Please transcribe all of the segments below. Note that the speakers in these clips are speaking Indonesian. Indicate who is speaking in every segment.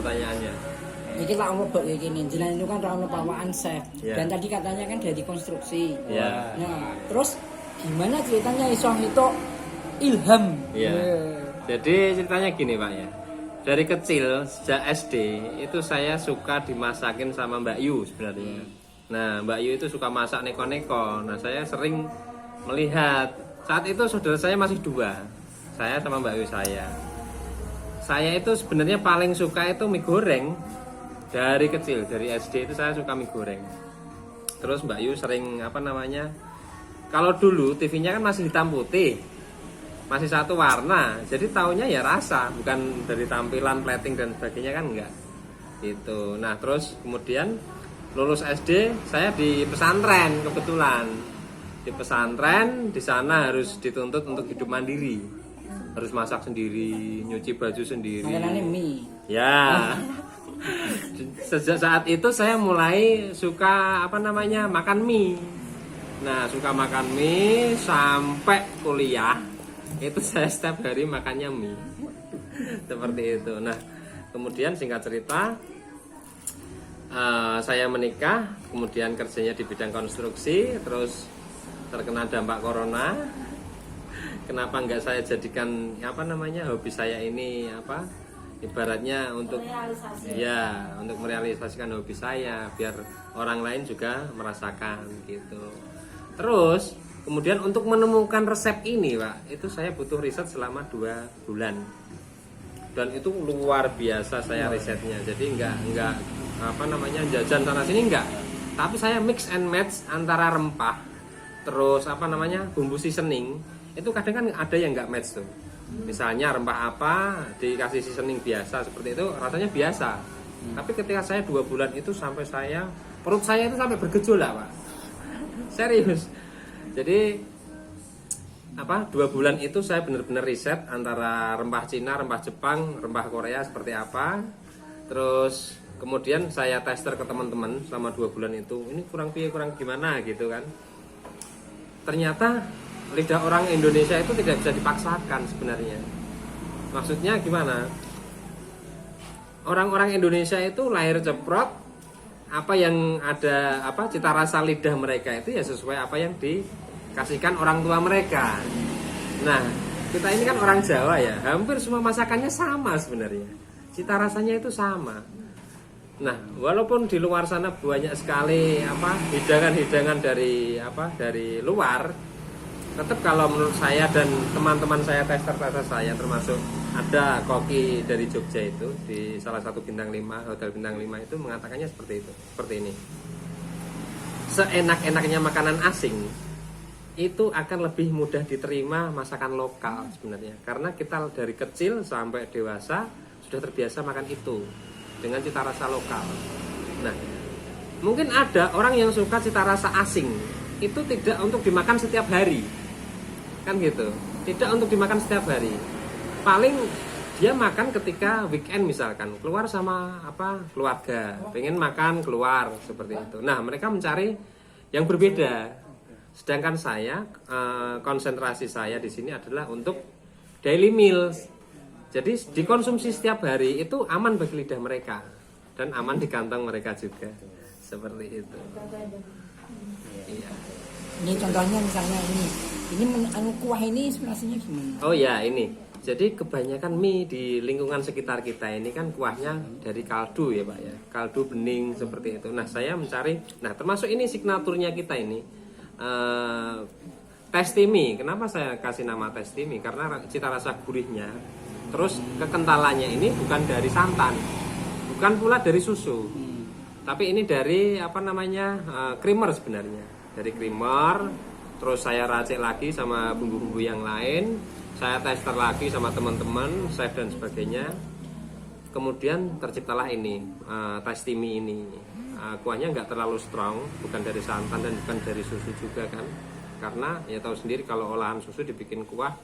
Speaker 1: pertanyaannya.
Speaker 2: Ini lah omong bak gini, jalan itu kan rawon pawaan chef.
Speaker 1: Ya.
Speaker 2: Dan tadi katanya kan dari konstruksi.
Speaker 1: Ya.
Speaker 2: Nah, terus gimana ceritanya iso itu ilham?
Speaker 1: Iya. Jadi ceritanya gini Pak ya. Dari kecil sejak SD itu saya suka dimasakin sama Mbak Yu sebenarnya. Nah Mbak Yu itu suka masak neko-neko. Nah saya sering melihat. Saat itu saudara saya masih 2. Saya sama Mbak Yu saya. Saya itu sebenarnya paling suka itu mie goreng. Dari kecil, dari SD itu saya suka mie goreng. Terus Mbak Yu sering kalau dulu TV-nya kan masih hitam putih, masih satu warna, jadi taunya ya rasa, bukan dari tampilan, plating dan sebagainya kan enggak. Gitu. Nah terus kemudian lulus SD saya di pesantren kebetulan. Di pesantren di sana harus dituntut untuk hidup mandiri, harus masak sendiri, nyuci baju sendiri.
Speaker 2: Makanannya mie.
Speaker 1: Ya. Sejak saat itu saya mulai suka makan mie. Nah suka makan mie sampai kuliah itu saya setiap hari makannya mie. Seperti itu. Nah kemudian singkat cerita saya menikah, kemudian kerjanya di bidang konstruksi, terus terkena dampak corona. Kenapa nggak saya jadikan hobi saya ini ibaratnya untuk untuk merealisasikan hobi saya biar orang lain juga merasakan gitu. Terus kemudian untuk menemukan resep ini Pak, itu saya butuh riset selama 2 bulan. Dan itu luar biasa saya risetnya. Jadi enggak jajan sana sini enggak. Tapi saya mix and match antara rempah terus bumbu seasoning. Itu kadang kan ada yang enggak match tuh. Misalnya rempah apa dikasih seasoning biasa seperti itu rasanya biasa. Tapi ketika saya 2 bulan itu sampai perut saya itu sampai bergejolak Pak. Serius. Jadi 2 bulan itu saya benar-benar riset antara rempah Cina, rempah Jepang, rempah Korea seperti apa. Terus kemudian saya tester ke teman-teman selama 2 bulan itu. Ini kurang gimana gitu kan. Ternyata lidah orang Indonesia itu tidak bisa dipaksakan sebenarnya. Maksudnya gimana? Orang-orang Indonesia itu lahir ceprot, apa yang ada cita rasa lidah mereka itu ya sesuai apa yang dikasihkan orang tua mereka. Nah, kita ini kan orang Jawa ya, hampir semua masakannya sama sebenarnya. Cita rasanya itu sama. Nah, walaupun di luar sana banyak sekali hidangan-hidangan dari luar, tetap kalau menurut saya dan teman-teman saya tester saya termasuk ada koki dari Jogja itu di salah satu hotel bintang 5 itu mengatakannya seperti ini. Seenak-enaknya makanan asing itu akan lebih mudah diterima masakan lokal sebenarnya, karena kita dari kecil sampai dewasa sudah terbiasa makan itu dengan cita rasa lokal. Nah, mungkin ada orang yang suka cita rasa asing itu tidak untuk dimakan setiap hari. Kan gitu, tidak untuk dimakan setiap hari. Paling dia makan ketika weekend misalkan keluar sama keluarga, pengen makan keluar seperti itu. Nah mereka mencari yang berbeda. Sedangkan saya konsentrasi saya di sini adalah untuk daily meals. Jadi dikonsumsi setiap hari itu aman bagi lidah mereka dan aman di kantong mereka juga. Seperti itu. Iya.
Speaker 2: Ini contohnya misalnya ini kuah ini inspirasinya gimana?
Speaker 1: Oh ya ini, jadi kebanyakan mie di lingkungan sekitar kita ini kan kuahnya dari kaldu ya Pak ya, kaldu bening seperti itu. Nah saya mencari, termasuk ini signaturnya kita ini Tasty Mie. Kenapa saya kasih nama Tasty Mie? Karena cita rasa gurihnya, terus kekentalannya ini bukan dari santan, bukan pula dari susu, tapi ini dari creamer sebenarnya. Dari creamer, terus saya racik lagi sama bumbu-bumbu yang lain, saya tester lagi sama teman-teman, chef dan sebagainya. Kemudian terciptalah ini, Tasty Mie ini. Kuahnya nggak terlalu strong, bukan dari santan dan bukan dari susu juga kan. Karena ya tahu sendiri kalau olahan susu dibikin kuah,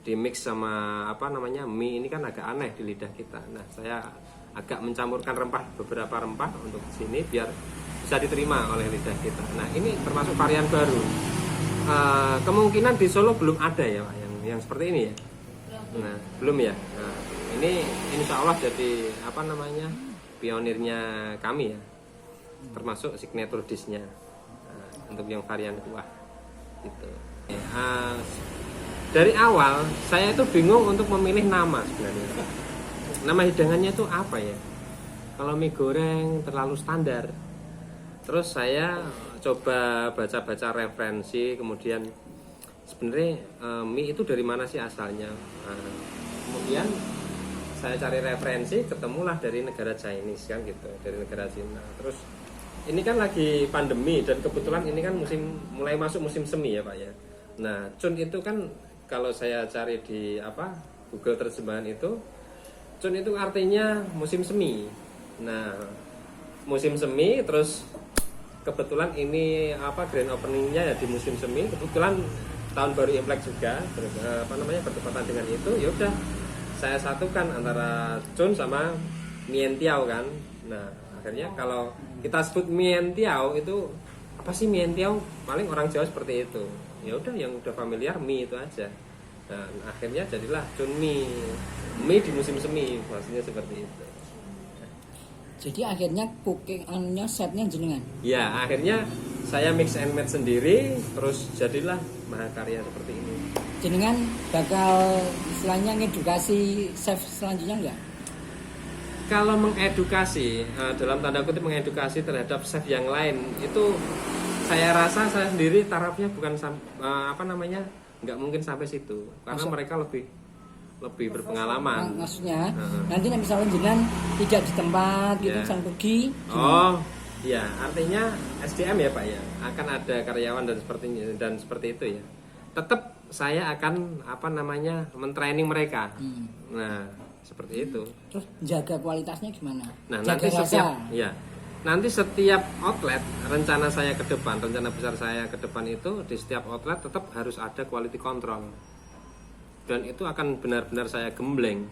Speaker 1: di mix sama mie ini kan agak aneh di lidah kita. Nah saya agak mencampurkan beberapa rempah untuk sini biar bisa diterima oleh lidah kita. Nah ini termasuk varian baru. Kemungkinan di Solo belum ada ya Pak yang seperti ini ya. Nah belum ya. Nah, ini insya Allah jadi pionirnya kami ya, termasuk signature dish-nya. Nah, untuk yang varian kuah itu. Dari awal saya itu bingung untuk memilih nama sebenarnya. Nama hidangannya itu apa ya? Kalau mie goreng terlalu standar. Terus saya coba baca-baca referensi, kemudian sebenarnya mie itu dari mana sih asalnya? Kemudian saya cari referensi, ketemulah dari negara Chinese kan gitu, dari negara Cina. Terus ini kan lagi pandemi dan kebetulan ini kan mulai masuk musim semi ya Pak ya. Nah, Chun itu kan kalau saya cari di Google terjemahan itu, Chun itu artinya musim semi. Nah, musim semi terus kebetulan ini grand openingnya ya di musim semi, kebetulan tahun baru Imlek juga bertepatan dengan itu, ya udah saya satukan antara Chun sama Mien Tiao kan. Nah, akhirnya kalau kita sebut Mien Tiao itu apa sih Mien Tiao? Paling orang Jawa seperti itu. Ya udah yang udah familiar mie itu aja. Nah, akhirnya jadilah Chun mie di musim semi, maksudnya seperti itu.
Speaker 2: Jadi akhirnya cooking setnya jenengan.
Speaker 1: Ya, akhirnya saya mix and match sendiri, terus jadilah mahakarya seperti ini.
Speaker 2: Jenengan bakal istilahnya ngedukasi chef selanjutnya enggak?
Speaker 1: Kalau mengedukasi, dalam tanda kutip mengedukasi terhadap chef yang lain, itu saya rasa saya sendiri tarafnya bukan nggak mungkin sampai situ, karena mereka lebih berpengalaman.
Speaker 2: Maksudnya nanti misalnya jenengan tidak di tempat gitu, sang pergi.
Speaker 1: Oh, ya artinya SDM ya Pak ya, akan ada karyawan dan seperti itu ya. Tetap saya akan mentraining mereka. Nah, seperti itu.
Speaker 2: Terus jaga kualitasnya gimana?
Speaker 1: Nah,
Speaker 2: jaga
Speaker 1: nanti setiap outlet, rencana besar saya ke depan itu di setiap outlet tetap harus ada quality control. Dan itu akan benar-benar saya gembleng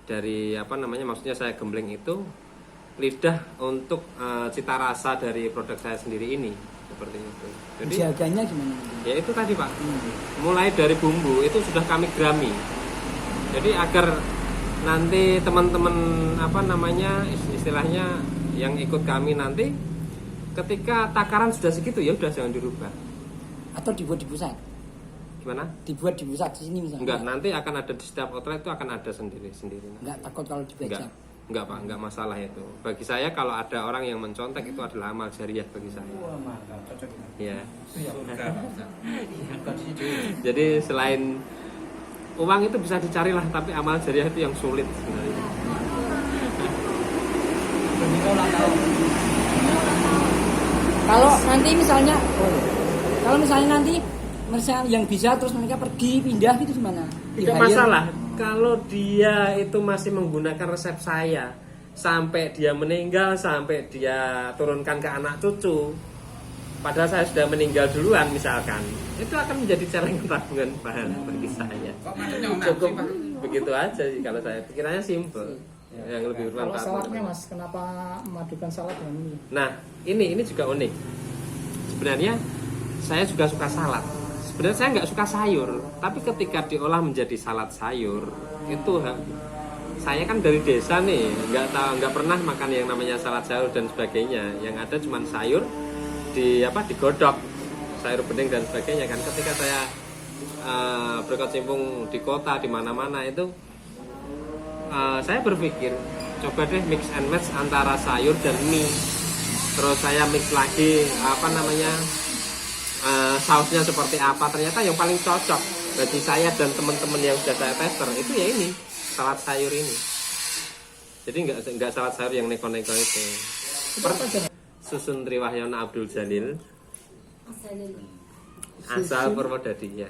Speaker 1: dari maksudnya saya gembleng itu lidah untuk cita rasa dari produk saya sendiri ini, seperti itu. Jadi
Speaker 2: jaganya gimana?
Speaker 1: Ya itu tadi Pak, mulai dari bumbu itu sudah kami grami. Jadi agar nanti teman-teman istilahnya yang ikut kami nanti ketika takaran sudah segitu ya udah jangan dirubah.
Speaker 2: Atau dibuat di pusat?
Speaker 1: Gimana?
Speaker 2: Dibuat di pusat di sini misalnya?
Speaker 1: Enggak, nanti akan ada di setiap outlet itu akan ada sendiri.
Speaker 2: Enggak takut kalau dibajak?
Speaker 1: Enggak Pak, enggak masalah itu. Bagi saya kalau ada orang yang mencontek itu adalah amal jariah bagi saya.
Speaker 3: Wah, mantap, cocok.
Speaker 1: Iya.
Speaker 3: Surga.
Speaker 1: Jadi selain uang itu bisa dicari lah, tapi amal jariah itu yang sulit sebenarnya.
Speaker 2: Kalau nanti misalnya yang bisa terus mereka pergi pindah gitu gimana?
Speaker 1: Tidak masalah. Kalau dia itu masih menggunakan resep saya sampai dia meninggal, sampai dia turunkan ke anak cucu, padahal saya sudah meninggal duluan misalkan, itu akan menjadi celengan tabungan pahala bagi saya. Cukup begitu aja sih kalau saya pikirannya simple. Yang lebih bermanfaat.
Speaker 4: Kalau saladnya Mas, kenapa memadukan salad dengan ini?
Speaker 1: Nah, ini juga unik. Sebenarnya saya juga suka salad. Sebenarnya saya nggak suka sayur, tapi ketika diolah menjadi salad sayur, itu saya kan dari desa nih, nggak pernah makan yang namanya salad sayur dan sebagainya. Yang ada cuma sayur digodok, sayur bening dan sebagainya kan. Ketika saya berkecimpung di kota di mana-mana itu, saya berpikir coba deh mix and match antara sayur dan mie. Terus saya mix lagi sausnya seperti apa, ternyata yang paling cocok bagi saya dan teman-teman yang sudah saya tester itu ya ini salad sayur ini. Jadi nggak salad sayur yang neko-neko itu. Susun Triwahyono Abdul Jalil asal Purwodadi ya.